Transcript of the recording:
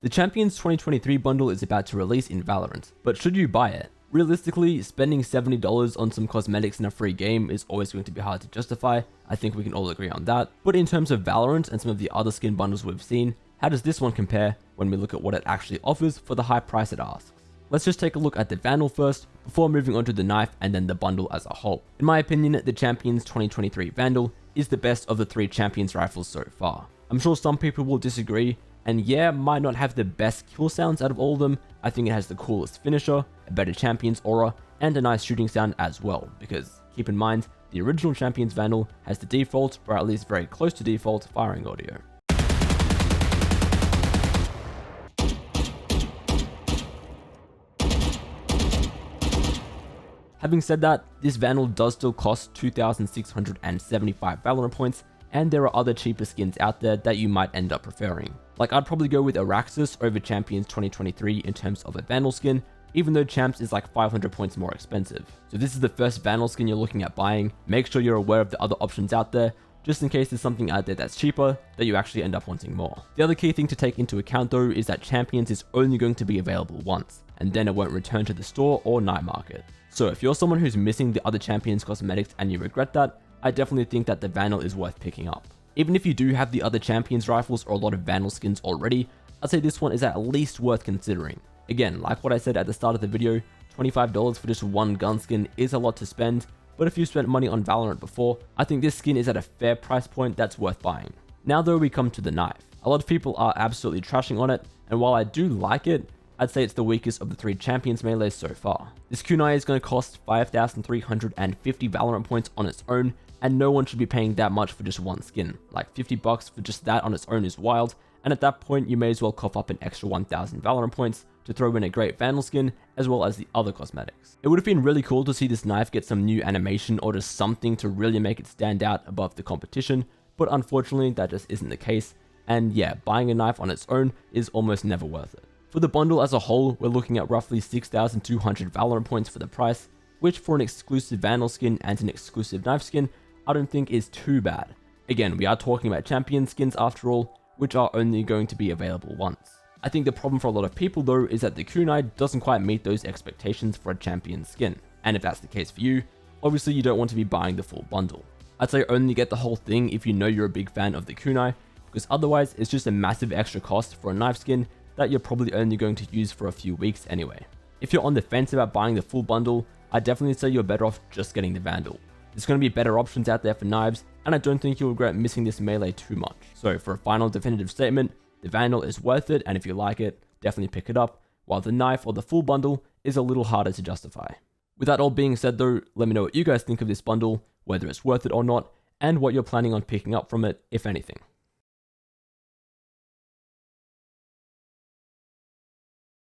The Champions 2023 bundle is about to release in Valorant, but should you buy it? Realistically, spending $70 on some cosmetics in a free game is always going to be hard to justify. I think we can all agree on that. But in terms of Valorant and some of the other skin bundles we've seen, how does this one compare when we look at what it actually offers for the high price it asks? Let's just take a look at the Vandal first, before moving on to the knife and then the bundle as a whole. In my opinion, the Champions 2023 Vandal is the best of the 3 Champions rifles so far. I'm sure some people will disagree, and yeah, might not have the best kill sounds out of all of them. I think it has the coolest finisher, a better Champions aura, and a nice shooting sound as well, because keep in mind, the original Champions Vandal has the default, or at least very close to default, firing audio. Having said that, this Vandal does still cost 2,675 Valorant points, and there are other cheaper skins out there that you might end up preferring. Like, I'd probably go with Araxis over Champions 2023 in terms of a Vandal skin, even though Champs is like 500 points more expensive. So this is the first Vandal skin you're looking at buying. Make sure you're aware of the other options out there, just in case there's something out there that's cheaper that you actually end up wanting more. The other key thing to take into account though is that Champions is only going to be available once, and then it won't return to the store or night market. So if you're someone who's missing the other Champions cosmetics and you regret that, I definitely think that the Vandal is worth picking up. Even if you do have the other Champions rifles or a lot of Vandal skins already, I'd say this one is at least worth considering. Again, like what I said at the start of the video, $25 for just one gun skin is a lot to spend, but if you spent money on Valorant before, I think this skin is at a fair price point that's worth buying. Now though, we come to the knife. A lot of people are absolutely trashing on it, and while I do like it, I'd say it's the weakest of the 3 Champions melees so far. This kunai is going to cost 5,350 Valorant points on its own, and no one should be paying that much for just one skin. Like $50 for just that on its own is wild, and at that point you may as well cough up an extra 1,000 Valorant points to throw in a great Vandal skin as well as the other cosmetics. It would have been really cool to see this knife get some new animation or just something to really make it stand out above the competition, but unfortunately that just isn't the case, and yeah, buying a knife on its own is almost never worth it. For the bundle as a whole, we're looking at roughly 6,200 Valorant points for the price, which for an exclusive Vandal skin and an exclusive knife skin, I don't think is too bad. Again, we are talking about Champion skins after all, which are only going to be available once. I think the problem for a lot of people though is that the kunai doesn't quite meet those expectations for a Champion skin, and if that's the case for you, obviously you don't want to be buying the full bundle. I'd say only get the whole thing if you know you're a big fan of the kunai, because otherwise it's just a massive extra cost for a knife skin that you're probably only going to use for a few weeks anyway. If you're on the fence about buying the full bundle, I'd definitely say you're better off just getting the Vandal. There's going to be better options out there for knives, and I don't think you'll regret missing this melee too much. So for a final definitive statement, the Vandal is worth it, and if you like it, definitely pick it up, while the knife or the full bundle is a little harder to justify. With that all being said though, let me know what you guys think of this bundle, whether it's worth it or not, and what you're planning on picking up from it, if anything.